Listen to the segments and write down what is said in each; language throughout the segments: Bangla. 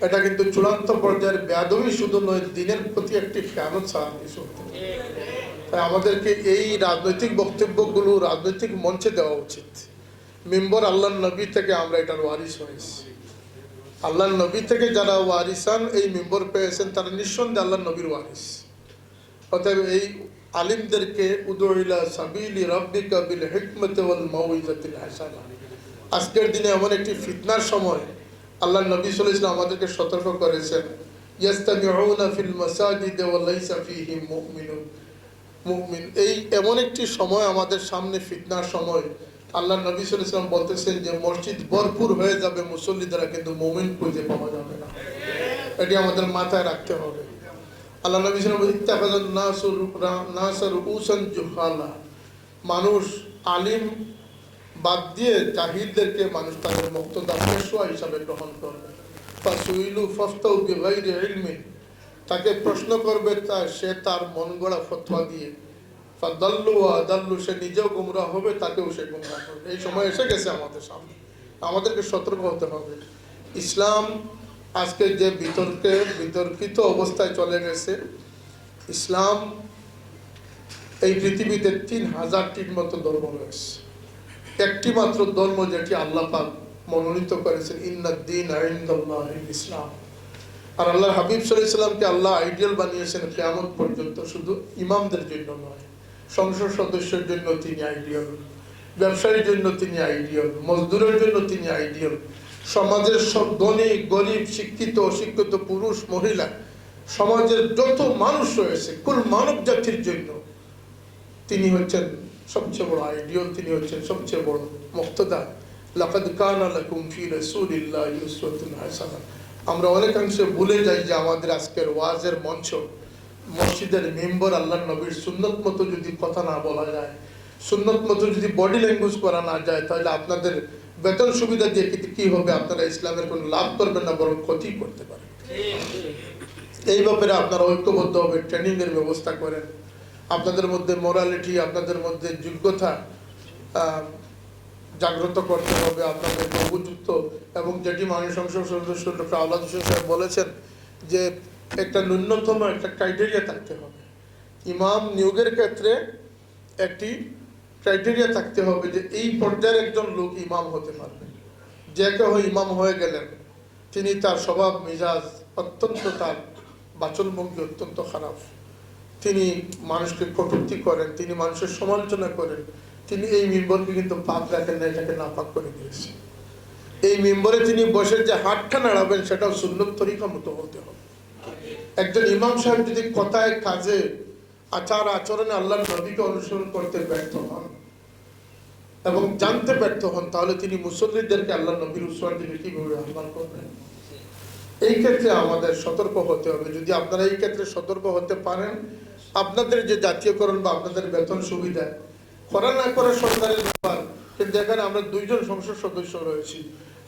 এটা কিন্তু চূড়ান্ত পর্যায়ের বেয়াদবি শুধু নয়, দিনের প্রতি একটি খেয়ানত ছাড়া কিছু। তাই আমাদেরকে এই রাজনৈতিক বক্তব্যগুলো রাজনৈতিক মঞ্চে দেওয়া উচিত। মেম্বর আল্লাহর নবী থেকে আমরা এটার ওয়ারিস হয়েছি। আল্লাহর নবী থেকে যারা ওয়ারিসান এই মেম্বর পেয়েছেন তারা নিঃসন্দেহে আল্লাহর নবীর ওয়ারিস। অতএব এই আলিমদেরকে উদু ইলা সাবিলি রাব্বিকা বিল হিকমাতি ওয়াল মাউইজাতিল হাসানা। আজকের দিনে এমন একটি ফিতনার সময় আল্লাহর নবী সাল্লাল্লাহু আলাইহি ওয়াসাল্লাম আমাদেরকে সতর্ক করেছেন, ইয়াস্তামিউনা ফিল মাসাজিদ ওয়া লাইসা ফীহিম মুমিন। এই এমন একটি সময় আমাদের সামনে, ফিতনার সময়। আল্লাহর নবী সাল্লাল্লাহু আলাইহি ওয়াসাল্লাম বলতেছেন যে মসজিদ ভরপুর হয়ে যাবে মুসল্লি দ্বারা, কিন্তু মুমিন খুঁজে পাওয়া যাবে না। এটি আমাদের মাথায় রাখতে হবে। আল্লাহ নবী সাল্লাল্লাহু, মানুষ আলিম বাদ দিয়ে জাহিলদেরকে মানুষ তাদের মুক্তদা পেশোয়া হিসাবে গ্রহণ করবে। তাকে প্রশ্ন করবে, সে তার মন গড়া ফতোয়া দিয়ে সে নিজেও গুমরাহ হবে, তাকেও সে গুমরাহ করবে। এই সময় এসে গেছে আমাদের সামনে, আমাদেরকে সতর্ক হতে হবে। ইসলাম আজকে যে বিতর্কিত অবস্থায় চলে গেছে, ইসলাম এই পৃথিবীতে ৩,০০০টির মতো ধর্ম রয়েছে। একটি মাত্র ধর্ম যেটি আল্লাহ পাক মনোনীত করেছেন, ইন্নাদ-দীন ইনদাল্লাহিল ইসলাম। আর আল্লাহর হাবিব সাল্লাল্লাহু আলাইহি ওয়াসাল্লামকে আল্লাহ আইডিয়াল বানিয়েছেন কিয়ামত পর্যন্ত। শুধু ইমামদের জন্য নয়, সংসদ সদস্যের জন্য তিনি আইডিয়াল, ব্যবসায়ীর জন্য তিনি আইডিয়াল, মজদুরের জন্য তিনি আইডিয়াল, সমাজের সব ধনী গরিব, শিক্ষিত অশিক্ষিত, পুরুষ মহিলা, সমাজের যত মানুষ রয়েছে কুল মানব জাতির জন্য তিনি হচ্ছেন সবচেয়ে বড় আইডিয়াল, তিনি হচ্ছেন সবচেয়ে বড় মুক্তদা। লাকাদ কানা লাকুম ফি রাসূলিল্লাহি উসওয়াতুন হাসানাহ। আমরা অনেকাংশে ভুলে যাই যে আমাদের আজকের ওয়াজের মঞ্চ, মসজিদের মেম্বর আল্লাহর নবীর সুন্নত মতো যদি কথা না বলা যায়, সুন্নত মতো যদি বডি ল্যাঙ্গুয়েজ করা না যায়, তাহলে আপনাদের বেতন সুবিধা দিয়ে কি হবে? আপনারা ইসলামের কোনো লাভ করবেন না, বরং ক্ষতি করতে পারেন। এই ব্যাপারে আপনারা ঐক্যবদ্ধ হবে, ট্রেনিং এর ব্যবস্থা করেন। আপনাদের মধ্যে মোরালিটি, আপনাদের মধ্যে যোগ্যতা জাগ্রত করতে হবে, আপনাদের উপযুক্ত। এবং যেটি মাননীয় সংসদ সদস্য ডক্টর আওলাদ হোসেন সাহেব বলেছেন যে একটা ন্যূনতম একটা ক্রাইটেরিয়া থাকতে হবে। ইমাম নিয়োগের ক্ষেত্রে একটি ক্রাইটেরিয়া থাকতে হবে যে এই পর্যায়ের একজন লোক ইমাম হতে পারবে। যে কেউ ইমাম হয়ে গেলেন, তিনি তার স্বভাব মেজাজ অত্যন্ত, তার বাচনভঙ্গি অত্যন্ত খারাপ, তিনি মানুষকে কটূক্তি করেন, তিনি মানুষের সমালোচনা করেন, তিনি এই মেম্বরকে কিন্তু পাক রাখেন না, এটাকে নাপাক করে দিয়েছে। এই মেম্বরে তিনি বসে যে হাতটা নাড়াবেন সেটাও সুন্নত তরিকা মতো হতে হবে। একজন ইমাম সাহেব যদি কথায় কাজে আচার আচরণে আল্লাহর নবীকে অনুসরণ করতে ব্যর্থ হন এবং জানতে ব্যর্থ হন, তাহলে তিনি মুসল্লিদেরকে আল্লাহর নবীর উসওয়ার দিকে কিভাবে আহ্বান করবেন? এই ক্ষেত্রে আমাদের সতর্ক হতে হবে। যদি আপনারা এই ক্ষেত্রে সতর্ক হতে পারেন, আপনাদের যে জাতীয়করণ বা আপনাদের বেতন সুবিধা করা না করা সরকারের ব্যাপার, কিন্তু এখানে আমরা 2 জন সংসদ সদস্য রয়েছি,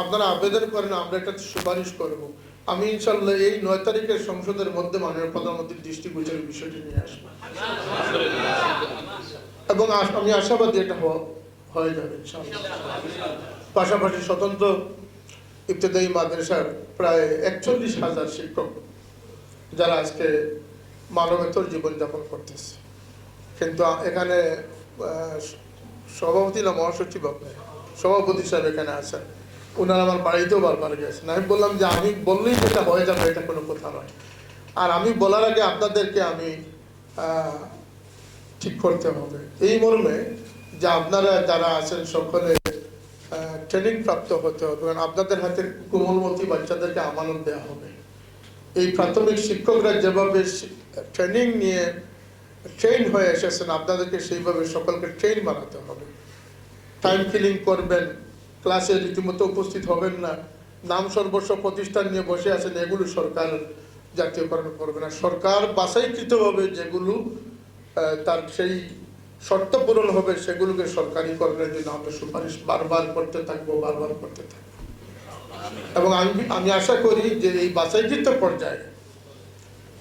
আপনারা আবেদন করেন, আমরা এটা সুপারিশ করব। আমি ইনশাল্লাহ এই 9 তারিখের সংসদের মধ্যে মাননীয় প্রধানমন্ত্রীর দৃষ্টিগোচরের বিষয়টি নিয়ে আসবো এবং আমি আশাবাদী এটা হয়ে যাবে ইনশাল্লাহ। পাশাপাশি স্বতন্ত্র ইবতেদায়ী মাদ্রাসার প্রায় 41,000 শিক্ষক যারা আজকে মানবেতর জীবনযাপন করতেছে, কিন্তু এখানে সভাপতি না মহাসচিব, সভাপতি সাহেব এখানে আছেন, ওনারা আমার বাড়িতেও বারবার গেছেন। আমি বললাম যে আমি বললেই যেটা হয়ে যাবে এটা কোনো কথা নয়। আর আমি বলার আগে আপনাদেরকে আমি ঠিক করতে হবে এই মর্মে যে আপনারা যারা আছেন সকলে ট্রেনিং প্রাপ্ত হতে হবে। কারণ আপনাদের হাতে কোমলমতি বাচ্চাদেরকে আমানত দেওয়া হবে। এই প্রাথমিক শিক্ষকরা যেভাবে ট্রেনিং নিয়ে ট্রেন হয়ে এসেছেন, আপনাদেরকে সেইভাবে সকলকে ট্রেন বানাতে হবে। টাইম কিলিং করবেন, ক্লাসে রীতিমতো উপস্থিত হবেন না, নাম সর্বস্ব প্রতিষ্ঠান নিয়ে বসে আছেন, এগুলো সরকার জাতীয়করণ করবে না। সরকার বাছাইকৃতভাবে যেগুলো তার সেই শর্ত পূরণ হবে সেগুলোকে সরকারিকরণের জন্য আমরা সুপারিশ বারবার করতে থাকবো। এবং আমি আশা করি যে এই বাছাইকৃত পর্যায়ে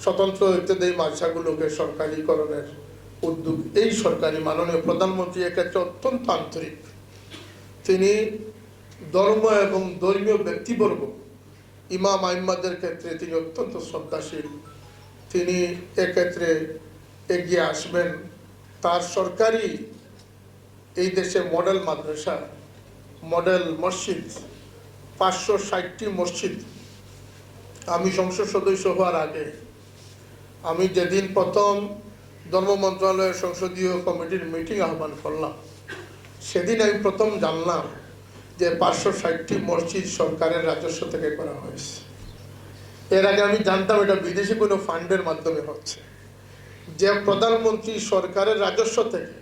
স্বতন্ত্র ইত্যাদি মাদ্রাসাগুলোকে সরকারিকরণের উদ্যোগ এই সরকারি মাননীয় প্রধানমন্ত্রী এক্ষেত্রে অত্যন্ত আন্তরিক। তিনি ধর্ম এবং ধর্মীয় ব্যক্তিবর্গ ইমাম আইম্মাদের ক্ষেত্রে তিনি অত্যন্ত শ্রদ্ধাশীল। তিনি এক্ষেত্রে এগিয়ে আসবেন। তার সরকারি এই দেশে মডেল মাদ্রাসা, মডেল মসজিদ, 560টি মসজিদ। আমি সংসদ সদস্য হওয়ার আগে আমি যেদিন প্রথম ধর্ম মন্ত্রণালয়ের সংসদীয় কমিটির মিটিং আহ্বান করলাম, সেদিন আমি প্রথম জানলাম যে 560টি মসজিদ সরকারের রাজস্ব থেকে করা হয়েছে। এর আগে আমি জানতাম এটা বিদেশি কোনো ফান্ডের মাধ্যমে হচ্ছে। যে প্রধানমন্ত্রী সরকারের রাজস্ব থেকে,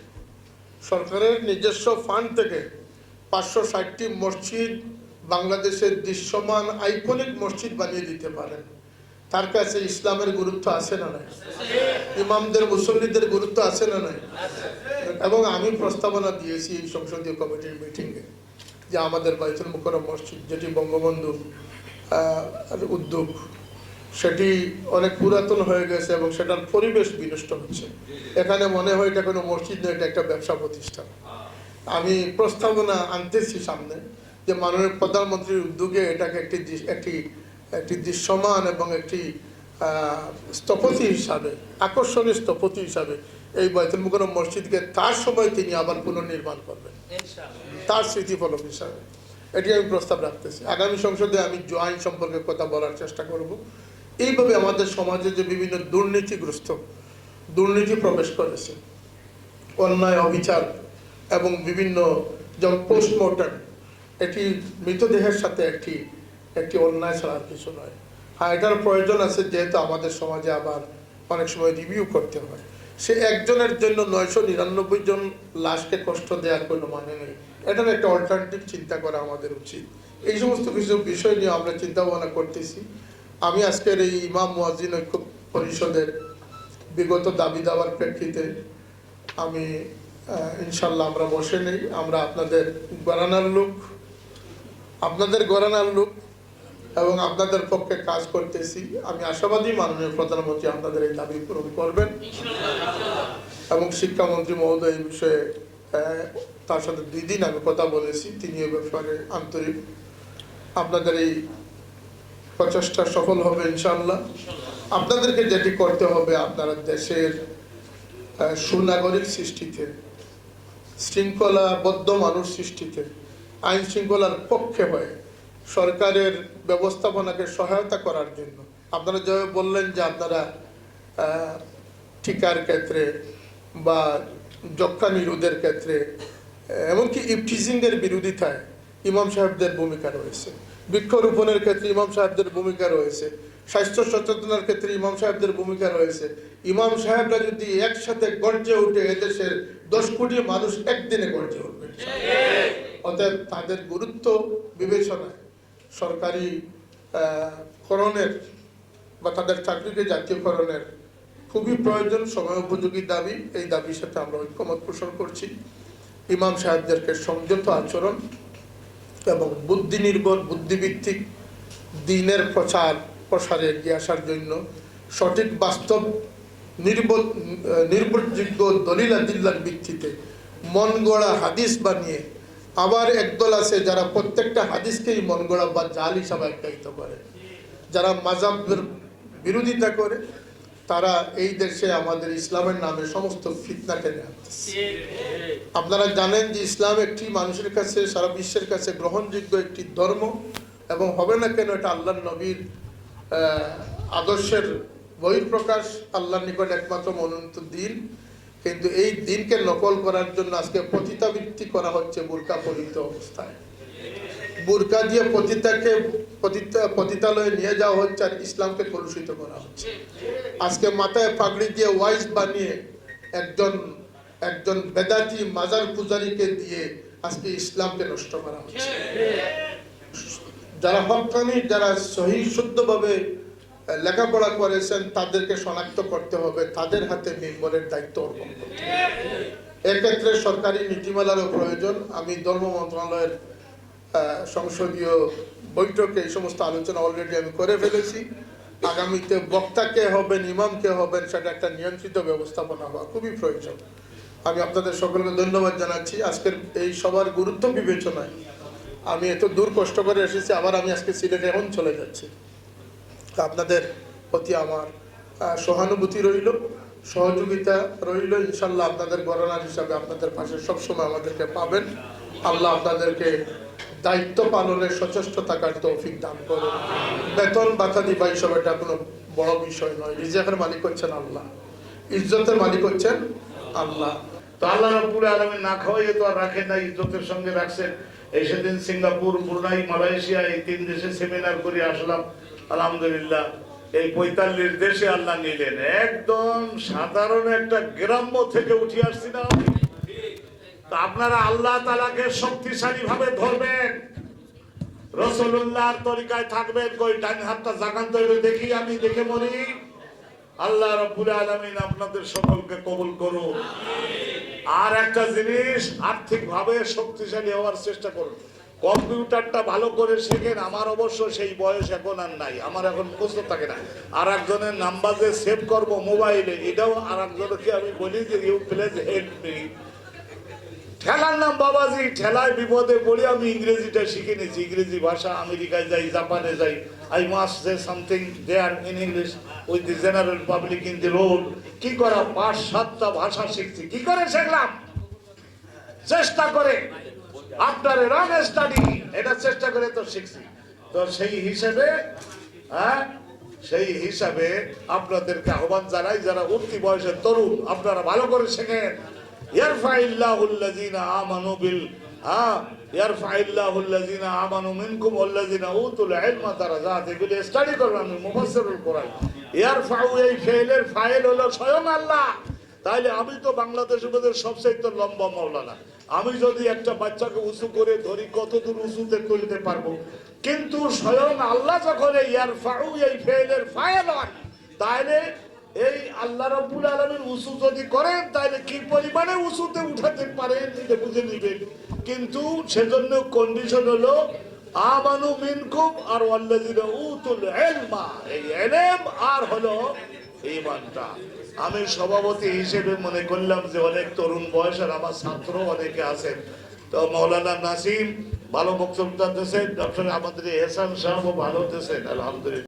সরকারের নিজস্ব ফান্ড থেকে 560টি মসজিদ বাংলাদেশের দৃশ্যমান আইকনিক মসজিদ বানিয়ে দিতে পারেন, তার কাছে ইসলামের গুরুত্ব আছে না নাই? ইমামদের মুসল্লিদের গুরুত্ব আছে না নাই? এবং আমি প্রস্তাবনা দিয়েছি এই সংসদীয় কমিটির মিটিংয়ে যে আমাদের বাইতুল মুকাররম মসজিদ, যেটি বঙ্গবন্ধু উদ্যোগ, সেটি অনেক পুরাতন হয়ে গেছে এবং সেটার পরিবেশ বিনষ্ট হচ্ছে। এখানে মনে হয় এটা কোনো মসজিদ নয়, এটা একটা ব্যবসা প্রতিষ্ঠান। আমি প্রস্তাবনা আনতেছি সামনে যে মাননীয় প্রধানমন্ত্রীর উদ্যোগে এটাকে একটি দৃশ্যমান এবং একটি স্থপতি হিসাবে, আকর্ষণীয় স্থপতি হিসাবে এই বাইতুল মুকাররম মসজিদকে তার সময় তিনি আবার পুনর্নির্মাণ করবেন, তার স্মৃতিফলক হিসাবে। এটি আমি প্রস্তাব রাখতেছি। আগামী সংসদে আমি জয়েন সম্পর্কে কথা বলার চেষ্টা করব। এইভাবে আমাদের সমাজে যে বিভিন্ন দুর্নীতি প্রবেশ করেছে, অন্যায়, অবিচার এবং বিভিন্ন যেমন পোস্টমর্টেম, এটি মৃতদেহের সাথে একটি অন্যায় ছাড়া আর কিছু নয়। হ্যাঁ, এটার প্রয়োজন আছে, যেহেতু আমাদের সমাজে আবার অনেক সময় রিভিউ করতে হয়। সে একজনের জন্য 999 জন লাশকে কষ্ট দেওয়ার কোনো মানে নেই। এটার একটা অল্টারনেটিভ চিন্তা করা আমাদের উচিত। এই সমস্ত কিছু বিষয় নিয়ে আমরা চিন্তা ভাবনা করতেছি। আমি আজকের এই ইমাম মুয়াজ্জিন ঐক্য পরিষদের বিগত দাবি দাওয়ার প্রেক্ষিতে আমি ইনশাল্লাহ আমরা বসে নেই। আমরা আপনাদের গড়ানার লোক এবং আপনাদের পক্ষে কাজ করতেছি। আমি আশাবাদী মাননীয় প্রধানমন্ত্রী আপনাদের এই দাবি পূরণ করবেন এবং শিক্ষামন্ত্রী মহোদয় এই বিষয়ে তার সাথে 2 দিন আমি কথা বলেছি, তিনি এ ব্যাপারে আন্তরিক। আপনাদের এই প্রচেষ্টা সফল হবে ইনশাআল্লাহ। আপনাদেরকে যেটি করতে হবে, আপনারা দেশের সুনাগরিক সৃষ্টিতে, শৃঙ্খলাবদ্ধ মানুষ সৃষ্টিতে, আইন শৃঙ্খলার পক্ষে হয়ে সরকারের ব্যবস্থাপনাকে সহায়তা করার জন্য আপনারা যেভাবে বললেন যে আপনারা টিকার ক্ষেত্রে বা যক্ষ্মা নিরোধের ক্ষেত্রে, এমনকি ইফটিজিংয়ের বিরোধিতায় ইমাম সাহেবদের ভূমিকা রয়েছে, বৃক্ষরোপণের ক্ষেত্রে ইমাম সাহেবদের ভূমিকা রয়েছে, স্বাস্থ্য সচেতনার ক্ষেত্রে ইমাম সাহেবদের ভূমিকা রয়েছে। ইমাম সাহেবরা যদি একসাথে গর্জে উঠে এদেশের 10 কোটি মানুষ একদিনে গর্জে উঠবে। অতএব তাদের গুরুত্ব বিবেচনায় সরকারি করণের বা তাদের চাকরিকে জাতীয়করণের খুবই প্রয়োজন, সময় উপযোগী দাবি। এই দাবির সাথে আমরা ঐক্যমত পোষণ করছি। ইমাম সাহেবদেরকে সংযত আচরণ এবং বুদ্ধি নির্ভর, বুদ্ধিভিত্তিক দ্বীনের প্রসারে এগিয়ে আসার জন্য সঠিক, বাস্তব, নির্ভরযোগ্য দলিল আদিল্লার ভিত্তিতে মন গড়া হাদিস বানিয়ে, আবার একদল আছে যারা প্রত্যেকটা হাদিসকেই মন গড়া বা জাল হিসাবে আখ্যায়িত করে, যারা মাযহাবের বিরোধিতা করে, তারা এই দেশে আমাদের ইসলামের নামে সমস্ত ফিতনা টেনে আনতেছে। আপনারা জানেন যে ইসলাম একটি মানুষের কাছে, সারা বিশ্বের কাছে গ্রহণযোগ্য একটি ধর্ম, এবং হবে না কেন এটা আল্লাহর নবীর আদর্শের বহিঃপ্রকাশ, আল্লাহর নিকট একমাত্র মনোনীত দিন। কিন্তু এই দিনকে নকল করার জন্য আজকে পতিতাবৃত্তি করা হচ্ছে বোরকা পরিহিত অবস্থায়। বোরকা দিয়ে পতিতালয়ে নিয়ে যাওয়া হচ্ছে আর ইসলামকে কলুষিত করা হচ্ছে। আজকে মাথায় পাগড়ি দিয়ে ওয়াইজ বানিয়ে একজন বেদাতি মাজার পূজারীকে দিয়ে আজকে ইসলামকে নষ্ট করা হচ্ছে। যারা হক্কানি, যারা সহি শুদ্ধভাবে লেখাপড়া করেছেন, তাদেরকে শনাক্ত করতে হবে, তাদের হাতে মিম্বরের দায়িত্ব অর্পণ করতে হবে। এক্ষেত্রে সরকারি নীতিমালারও প্রয়োজন। আমি ধর্ম মন্ত্রণালয়ের সংসদীয় বৈঠকে এই সমস্ত আলোচনা অলরেডি আমি করে ফেলেছি। আগামীতে বক্তা কে হবেন, ইমাম কে হবেন, সেটা একটা নিয়ন্ত্রিত ব্যবস্থাপনা হওয়া খুবই প্রয়োজন। আমি আপনাদের সকলকে ধন্যবাদ জানাচ্ছি। আজকের এই সবার গুরুত্ব বিবেচনায় আমি এত দূর কষ্ট করে এসেছি, আবার আমি আজকে সিলেটে এখন চলে যাচ্ছি। তো আপনাদের প্রতি আমার সহানুভূতি রইল, সহযোগিতা রইল। ইনশাল্লাহ আপনাদের গণনার হিসাবে আপনাদের পাশে সবসময় আমাদেরকে পাবেন। আল্লাহ আপনাদেরকে দায়িত্ব পালনের সচেষ্ট থাকার তৌফিক দান করুন। বেতন বাতা দিবা এইসব এটা কোনো বড় বিষয় নয়। রিজিকের মালিক হচ্ছেন আল্লাহ, ইজ্জতের মালিক হচ্ছেন আল্লাহ। তো আল্লাহ রাব্বুল আলামিন না খাওয়াইয়ে তো আর রাখেন না, ইজ্জতের সঙ্গে রাখছেন। এই সেদিন সিঙ্গাপুর, ব্রুনাই, মালয়েশিয়া এই 3 দেশে সেমিনার করে আসলাম। আলহামদুলিল্লাহ এই 45 দেশে আল্লাহ নিলেন। একদম সাধারণ একটা গ্রাম্য থেকে উঠে আসছি না। তো আপনারা আল্লাহ তাআলাকে শক্তিশালী ভাবে ধরবেন, রাসূলুল্লাহর তরিকায় থাকবেন। কই ডান হাতটা জাগান তো দেখি, আমি দেখে মরি। আল্লাহ রাব্বুল আলামিন আপনাদের সকলকে কবুল করুন। আর একটা জিনিস, আর্থিক ভাবে শক্তিশালী হওয়ার চেষ্টা করুন। কম্পিউটারটা ভালো করে শেখেন। আমার অবশ্য সেই বয়স এখন আর নাই, আমার এখন মুখস্থ থাকে না। আর একজনের নাম্বার যে সেভ করবো মোবাইলে, এটাও আর একজনকে আমি বলি যে ইউ প্লিজ হেল্প মি। ঠেলার নাম বাবাজি, ঠেলায় বিপদে পড়ে আমি ইংরেজিটা শিখে নিয়েছি। ইংরেজি ভাষা, আমেরিকায় যাই, জাপানে যাই, I must say something there in English with the general public in the road. কি করা, 5-7টা ভাষা শিখছি। কি করে শিখলাম? চেষ্টা করে, আফটার এ লং স্টাডি, এটা চেষ্টা করে তো শিখছি। তো সেই হিসাবে আপনাদেরকে আহ্বান জানাই, যারা উঠতি বয়সের তরুণ, আপনারা ভালো করে শেখেন। ইয়ারফাইল্লাহুল্লাযিনা আমানু বিল ইয়ারফাইল্লাহুল্লাযিনা আমানু মিনকুম ওয়াল্লাযিনা উতুল ইলমা দারাজাত। এগুলি স্টাডি করবেন। আমি মুফাসসিরুল কোরআন। ইয়ারফাউ এই ফেলের ফাইল হলো স্বয়ং আল্লাহ। তাইলে আমি তো বাংলাদেশের মধ্যে সবচেয়ে লম্বা মাওলানা। আমি যদি একটা বাচ্চাকে উঁচু করে ধরি, কত দূর উঁচুতে তুলতে পারবো? কিন্তু স্বয়ং আল্লাহ যখন ইয়ারফাউ এই ফেলের ফাইল হয়, তাইলে এই আল্লাহ রাব্বুল আলামিন উঁচু যদি করেন, তাহলে কি পরিমাণে উঁচুতে উঠাতে পারেন এটা বুঝে নিবেন। কিন্তু সেজন্য কন্ডিশন হলো আমানু মিনকুম আর ওয়াল্লাযিনা উতুল ইলমা, এই ইলম আর হলো ঈমানটা। আমি সভাপতি হিসেবে মনে করলাম যে অনেক তরুণ বয়সের আমার ছাত্র অনেকে আছেন। তো মাওলানা নাসিম ভালো বক্তব্য দিতেছেন, ডক্টর আমাদের এহসান সাহেবও ভালো দিতেছেন, আলহামদুলিল্লাহ।